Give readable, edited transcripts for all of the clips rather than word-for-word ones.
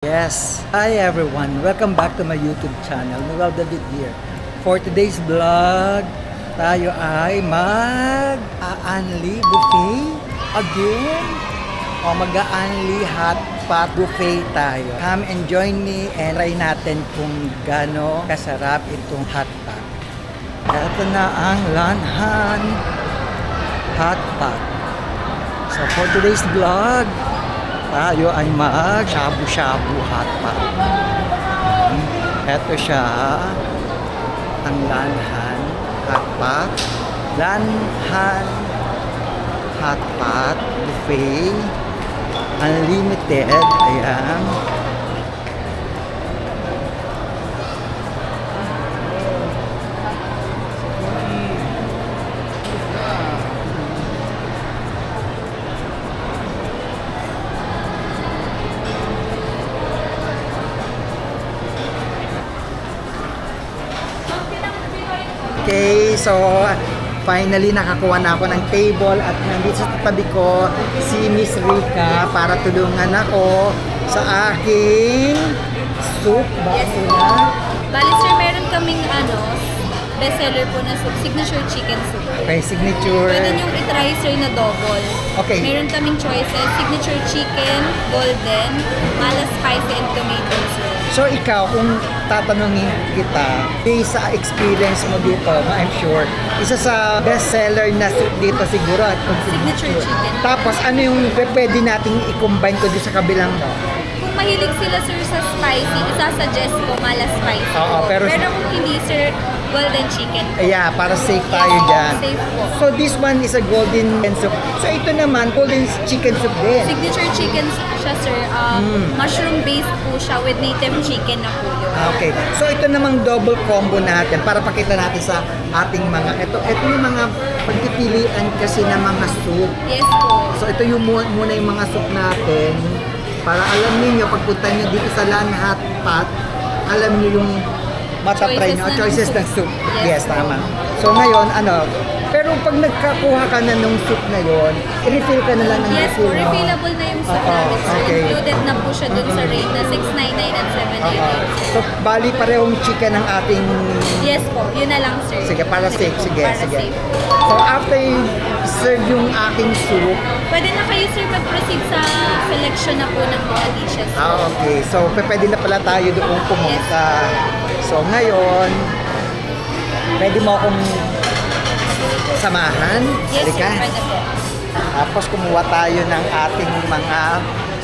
Yes, hi everyone. Welcome back to my YouTube channel. Noel David here. For today's vlog, tayo ay mag-aanli buffet again. O mag-aanli hot pot buffet tayo. Come and join me and try natin kung gaano kasarap itong hot pot. Ito na ang Lanhan hot pot. So for today's vlog, tayo ay mag-shabu-shabu hot pot. Ito siya, ang Lanhan hot pot. Lanhan hot pot buffet. Unlimited. Ayan. Okay, so finally nakakuha na ako ng table at nandito sa tabi ko si Miss Rica para tulungan ako sa aking soup. Yes, bali sir, meron kaming bestseller po na soup, signature chicken soup. Okay, signature. Pwede niyong itry sir na double. Okay. Meron kaming choices, signature chicken, golden, mala spicy, and tomato sir. So ikaw, kung tatanungin kita, based sa experience mo dito, I'm sure, isa sa bestseller na soup dito siguro at Signature chicken. Tapos ano yung pwede nating i-combine ko dito sa kabilang Kung mahilig sila sir sa spicy, isasuggest ko mala spicy. Oo, po. pero kung hindi sir, golden chicken po. yeah, para safe tayo dyan. Safe po. So this one is a golden soup. So ito naman, golden chicken soup din. Signature chicken siya sir, mushroom based po siya with native chicken na po yun. Okay. So ito namang double combo natin para pakita natin sa ating mga ito yung mga pagpipilian kasi ng mga soup. Yes po. So ito yung muna yung mga soup natin para alam niyo pagpunta niyo dito sa Lanhan hot pot, alam niyo yung matatry niyo choices ng soup. Yes, tama. So ngayon pero pag nagkakuha ka na ng soup na yon, i-refill ka na lang ng Yes po, refillable na yung soup namin sir. Okay. Included na po siya dun sa rate na 699 and 799. So bali parehong chicken ang ating Yes po, yun na lang sir. Sige, para safe. po, Sige, para sige. safe. So after serve yung aking soup, Pwede na kayo sir mag-proceed sa selection na po ng mga dishes. okay. So pwede na pala tayo doon pumunta. So ngayon, pwede mo akong samahan? Yes sir, Halika. pwede po. Tapos kumuha tayo ng ating mga...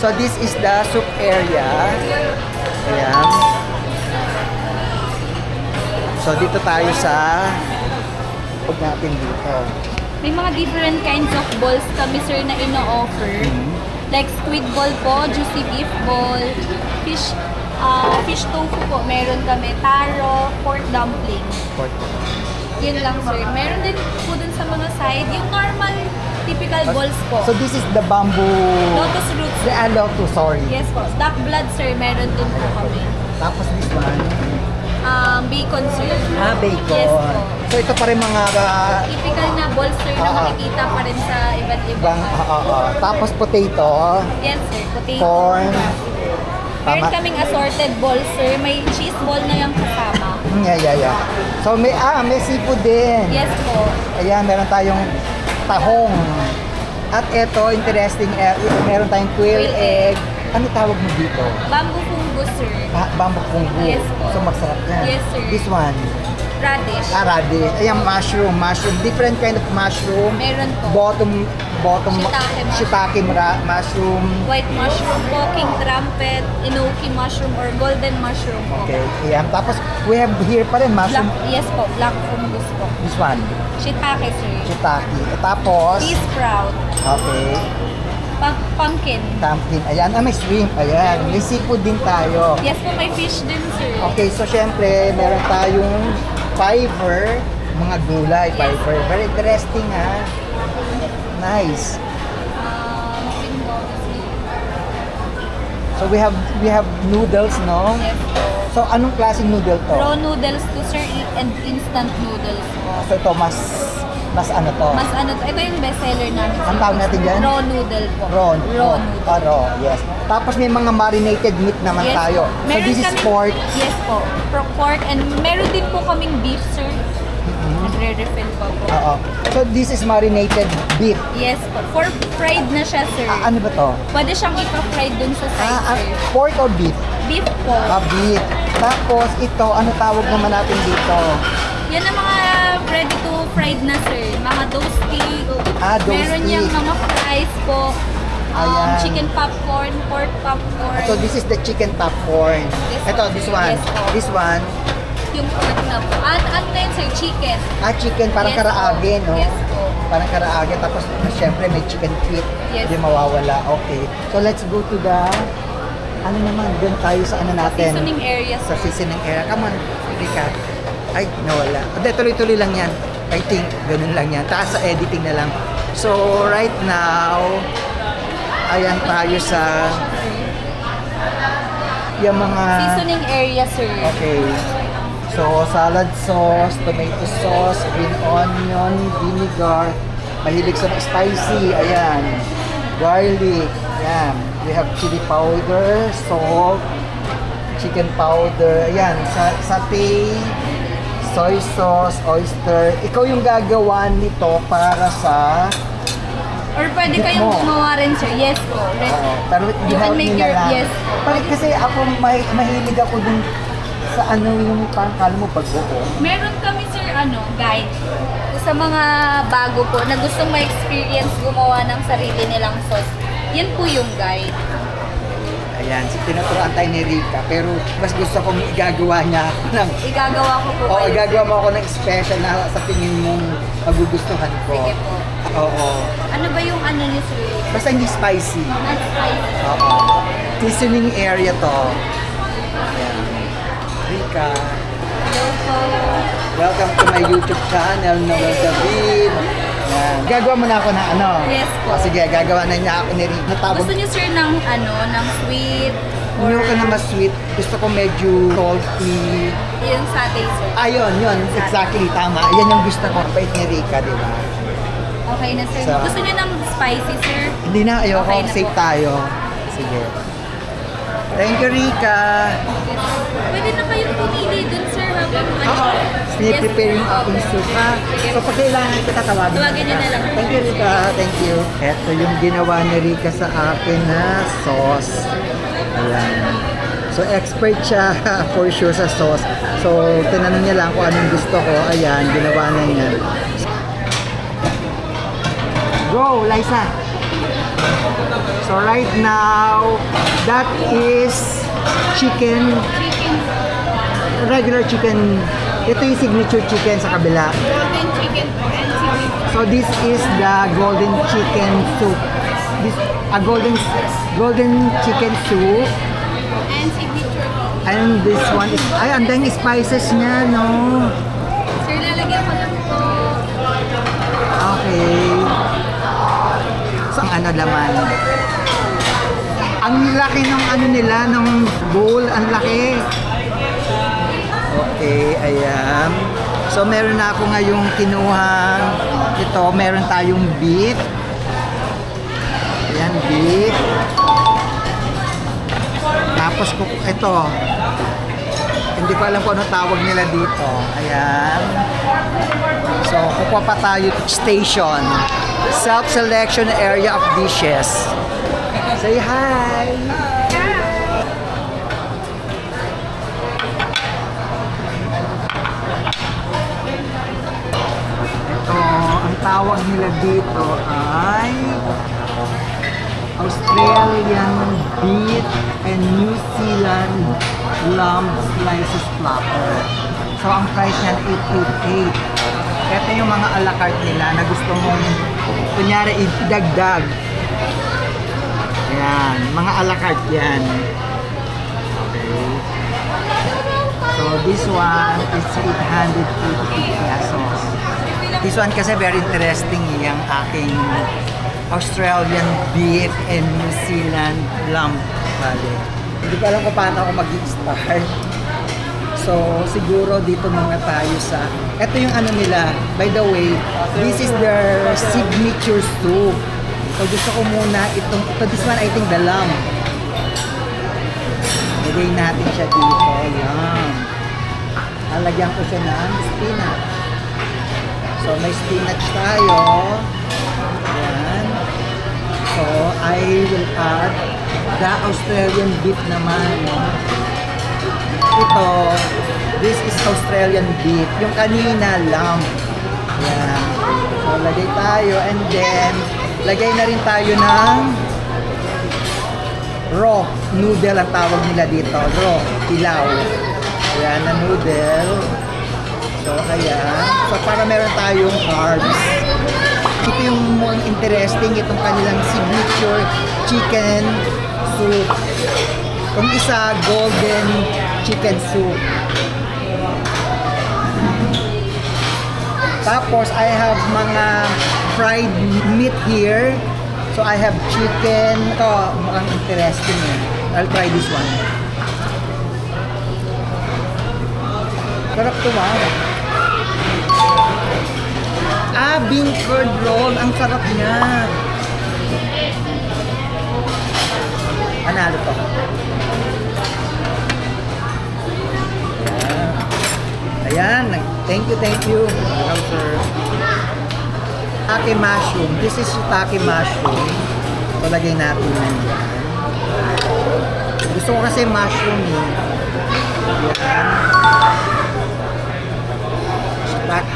So this is the soup area. Ayan. So dito tayo sa... Huwag natin dito. May mga different kinds of balls kami sir na ino-offer. Like squid ball po, juicy beef ball, fish tofu po, meron kami, taro, pork dumpling. Yun lang sir. Meron din po dun sa mga side, yung normal, typical balls po. So this is the bamboo... Lotus roots. Lotus, sorry. Yes po. Duck blood sir, meron din po kami. Tapos this one. Bacon sir. Bacon. Yes po. So ito pa rin mga... Typical na balls sir na makikita pa rin sa iba't ibang. Tapos potato. Yes sir, potato. Corn. Meron kaming assorted balls sir. May cheese ball na yung kasama. Yeah. So may seafood din. Yes po. Ayan, meron tayong tahong. At ito, interesting, meron tayong quail egg. Ano tawag mo dito? Bamboo fungus sir. Bamboo fungus. Yes po. So masarap yan. Yes, sir. This one. Radish. Radish. Ayan, mushroom. Different kind of mushroom. Meron po. Bottom Shiitake mushroom. White mushroom po, king trumpet, enoki mushroom, or golden mushroom po. Okay. Ayan. Tapos, we have here pa rin mushroom. Yes po, black fungus po. This one. Shiitake sir. Shiitake. Tapos, Pea sprout. okay. Pumpkin. Pumpkin. Ayan. May shrimp. Ayan. May seafood din tayo. Yes po, may fish din sir. Okay. So, syempre, meron tayong fiber. Mga gulay. Yes. Fiber. Very interesting, ha? Nice. So we have noodles, no? Yes po. So anong klaseng noodle to? Raw noodles to sir and instant noodles po. So ito mas Mas ano to? Mas ano to, ito yung bestseller namin. Ang tawag natin dyan? Raw noodle po. Raw. Raw noodle. Raw, yes. Tapos may mga marinated meat naman Yes tayo. po. So Meron this is kaming- pork. Yes po. Pork and meron din po kaming beef, sir. Nagre-refill pa po. Oo. So this is marinated beef. Yes po. For fried na siya, sir. Ano ba to? Pwede siyang ipa-fried dun sa side, sir. Pork or beef? Beef po. Beef. Tapos ito, ano tawag naman natin dito? Yan ang mga ready to fried na, sir. Mga toasty. Meron toasty. yung mga fries po. Ayan. Chicken popcorn, pork popcorn. So this is the chicken popcorn. Yes, Ito, po. this one. Yes, po. This one. Yung pork na po. Ano na yun, sir? Chicken. Chicken, parang Yes, karaage, po. no? Yes po. Parang karaage, tapos syempre may chicken feet. Yes. Hindi mawawala. Okay. So let's go to the, ano naman, dun tayo sa ano natin. Seasoning area, Sa sir. seasoning area. Come on, Rika. Ay, nawala. Hindi, tuloy-tuloy lang yan. I think, ganun lang yan. Taas sa editing na lang. So, right now, ayan tayo sa yung mga... Seasoning area, sir. Okay. So, salad sauce, tomato sauce, green onion, vinegar. Mahilig sa spicy. Ayan. Garlic. Ayan. We have chili powder, salt, chicken powder. Ayan. Satay, soy sauce, oyster. Ikaw yung gagawa nito para sa... Or pwede Beef kayong mo. gumawa rin, sir. Yes po. Oo. Pero You can make your... Yes. Parang kasi ako mahilig ako dun sa ano yung parang kala mo pagbuo. Meron kami, sir, guide. Sa mga bago po na gustong ma-experience gumawa ng sarili nilang sauce. Yan po yung guide. Ayan, tinuturuan tayo ni Rika. Pero mas gusto kong igagawa niya ako ng... Igagawa ko po Oo, kayo. igagawa mo ako ng special na sa tingin mong magugustuhan ko. Sige po. Oo. Ano ba yung ano ni sir? Basta hindi spicy. Not spicy. Oo. Seasoning area to. Ayan. Rika, Hello po. welcome to my YouTube channel, Noel David. Ayan. Gagawa mo na ako ng ano? Yes po. Sige, gagawa na niya ako ni Rika. Natawag. Gusto niyo, sir, ng ng sweet? Hindi ko na mas sweet. Gusto ko medyo salty. Yung satay, sir. Ayun, yun. Exactly, tama. Yan yung gusto ko. Bait ni Rika, di ba? Okay na, sir. So- Gusto niyo ng spicy, sir? Hindi na, ayoko. Okay na Safe po. tayo. Sige. Thank you, Rika. Pwede na kayong pumili dun, sir, habang Piniprepare yung aking soup, ha? So, pag kailangan kita, tawagin Tawagin niyo na lang. Thank you, Rika. Thank you. Ito yung ginawa ni Rika sa akin na sauce. Ayan. So, expert siya for sure sa sauce. So, tinanong niya lang kung anong gusto ko. Ayan, ginawa na niya. Go, Liza. So, right now, that is chicken, regular chicken. Ito yung signature chicken sa kabila. Golden chicken po and seaweed. So this is the golden chicken soup. This a golden chicken soup. And signature po. And this one is ay ang dang spices niya, no. Sir, lalagyan ko lang po. Okay. So ano laman? Ang laki ng ano nila, ng bowl, ang laki. Okay, ayan. So, meron na ako ngayong kinuhang ito. Meron tayong beef. Ayan, beef. Tapos, ito. Hindi ko alam kung ano tawag nila dito. Ayan. So, kukuha pa tayo station. Self-selection area of dishes. Say hi! Ang tawag nila dito ay Australian beef and New Zealand lamb slices platter. So, ang price niyan 888. Ito yung mga a la carte nila na gusto mong kunyari idagdag. Ayan, mga a la carte yan. Okay. So, this one is 880 pesos. This one kasi very interesting yung aking Australian beef and New Zealand lamb. Bale. Hindi ko alam kung paano ako mag-start. So, siguro dito muna tayo sa... Ito yung ano nila. By the way, this is their signature soup. So, gusto ko muna itong... This one, I think, the lamb. Lagay natin siya dito. Yan. Lalagyan ko siya ng spinach. So, may spinach tayo. Yan. So, I will add the Australian beef naman. Ito, this is Australian beef. Yung kanina, lamb. Yan. So, lagay tayo. And then, lagay na rin tayo ng raw noodle ang tawag nila dito. Raw, pilaw. Yan, na noodle. So, ayan. So, para meron tayong carbs. Ito yung more interesting, itong kanilang signature chicken soup. Yung isa, golden chicken soup. Tapos, I have mga fried meat here. So, I have chicken. Ito, mukhang interesting eh. I'll try this one. Sarap ito, wow. Bean curd roll. Ang sarap niya. Panalo to. Ayan. Thank you, thank you. Welcome, sir. Shiitake mushroom. This is shiitake mushroom. So, lagay natin yan. Gusto ko kasi mushroom eh. Ayan. Shiitake.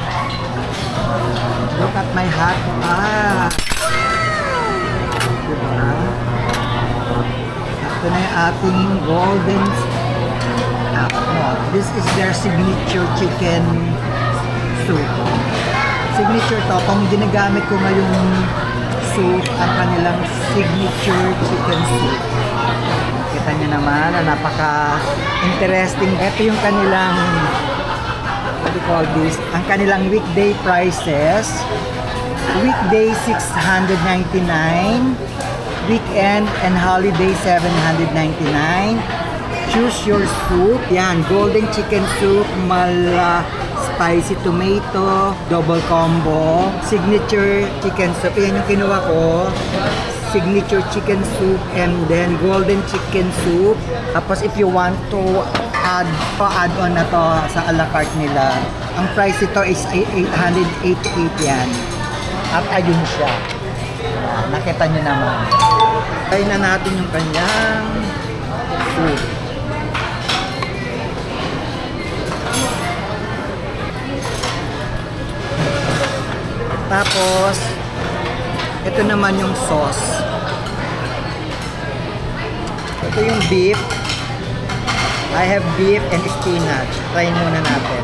Look at my hat. Diba? Ito na yung ating golden. This is their signature chicken soup. Signature to. Kung ginagamit ko ngayong soup, ang kanilang signature chicken soup. Kita nyo naman, napaka-interesting. Ito yung kanilang, what do you call this? Ang kanilang weekday prices. Weekday, $699. Weekend and holiday, $799. Choose your soup. Yan, golden chicken soup, mala spicy tomato, double combo, signature chicken soup. Yan yung kinuha ko. Signature chicken soup and then golden chicken soup. Tapos if you want to add on na to sa a la carte nila, ang price ito is 888 yan. At ayun siya. Yan, nakita nyo naman. Try na natin yung kanyang soup. Tapos, ito naman yung sauce. Ito yung beef. I have beef and spinach. Try muna natin.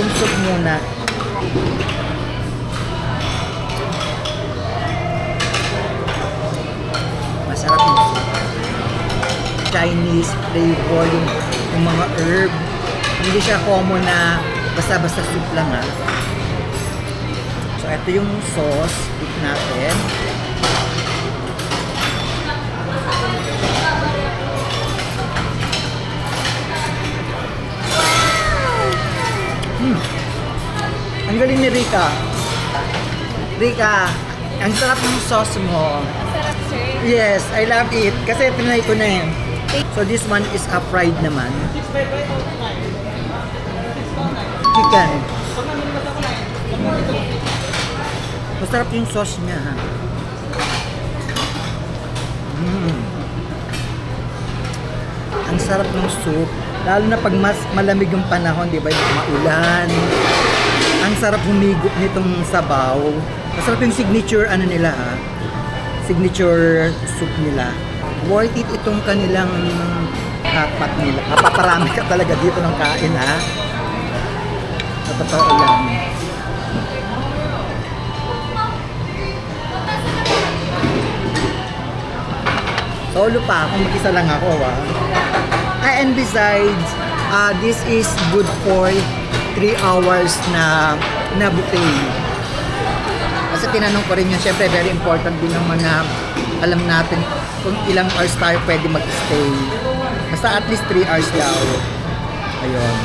Yung soup muna. Masarap yung soup. Chinese flavor, yung mga herb. Hindi siya common na basta-basta soup lang ha. So, ito yung sauce. Dip natin. Ang galing ni Rika. Rika, ang sarap ng sauce mo. Ang sarap, sir. Yes, I love it. Kasi tinry ko na yun. So, this one is a fried naman. Chicken. Masarap yung sauce niya, ha? Ang sarap ng soup. Lalo na pag mas malamig yung panahon, di ba? Yung maulan. Ang sarap humigop nitong sabaw. Masarap yung signature, ano nila, ha? Signature soup nila. Worth it itong kanilang hotpot nila. Mapaparami ka talaga dito ng kain, ha? Sa totoo lang. Solo pa ako, mag-isa lang ako, ha? And besides, this is good for 3 hours na buffet. Kasi tinanong ko rin yun, syempre very important din naman na alam natin kung ilang hours tayo pwede mag-stay. Basta at least 3 hours daw. Ayun.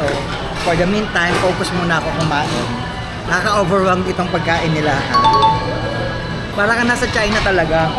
So, for the meantime, focus muna ako kumain. Nakaka-overwhelmed itong pagkain nila. Para ka nasa China talaga.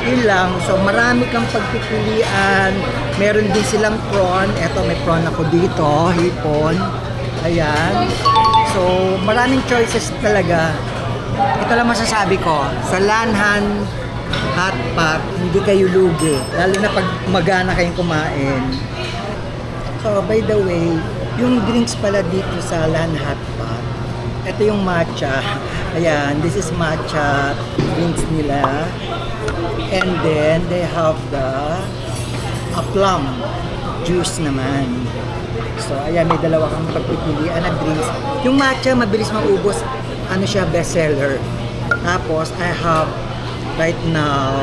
Yun lang. So, marami kang pagpipilian. Meron din silang prawn. Eto, may prawn ako dito. Hipon. Ayan. So, maraming choices talaga. Ito lang masasabi ko. Sa Lanhan Hotpot, hindi kayo lugi. Lalo na pag magana kayong kumain. So, by the way, yung drinks pala dito sa Lanhan Hotpot, ito yung matcha. Ayan, this is matcha drinks nila. And then, they have the plum juice naman. So, ayan, may dalawa kang pagpipilian na drinks. Yung matcha, mabilis maubos. Ano siya, bestseller. Tapos, I have, right now,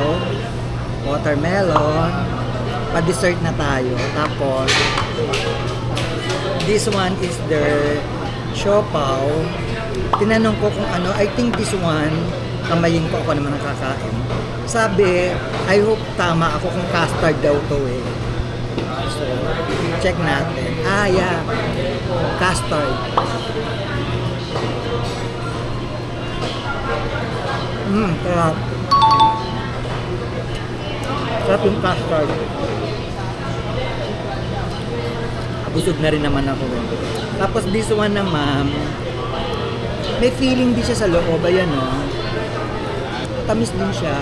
watermelon. Pa-dessert na tayo. Tapos, this one is their siopaw. Tinanong ko kung ano, I think this one, kamayin ko ako naman nakakain. Sabi, I hope tama ako kung custard daw to eh. So, check natin. Ah, yeah. Custard. Sarap. Sarap yung custard. Busog na rin naman ako. Tapos this one naman, may feeling din siya sa loob. Ayan o. Tamis din siya.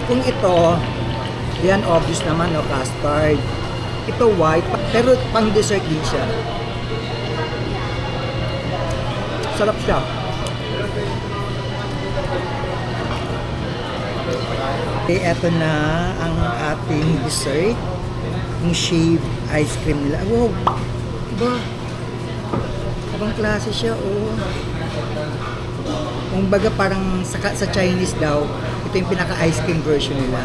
Kung ito, yan obvious naman o, custard. Ito white, pero pang dessert din siya. Sarap siya. Okay, eto na ang ating dessert. Yung shaved ice cream nila. Wow! Diba? Ibang klase siya, oh. Kung baga parang sa Chinese daw, ito yung pinaka-ice cream version nila.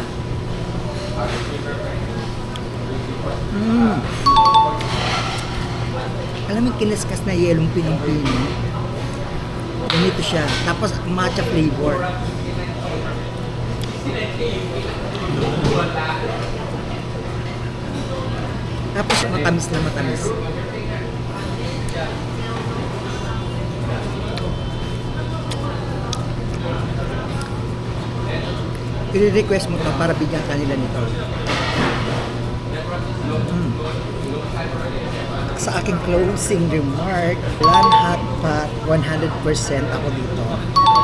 Alam mo yung kinaskas na yelong pinong-pino? Ganito siya. Tapos matcha flavor. Tapos matamis na matamis. I-request mo to para bigyan kanila nito. Sa aking closing remark, Lanhan Hotpot, 100% ako dito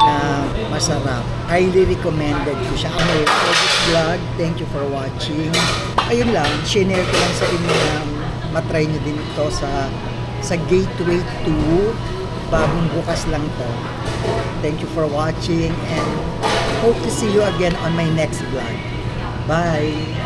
na masarap. Highly recommended ko siya. Okay, for this vlog, thank you for watching. Ayun lang, share ko lang sa inyo na matry nyo din ito sa Gateway 2. Bagong bukas lang to. Thank you for watching and hope to see you again on my next vlog. Bye!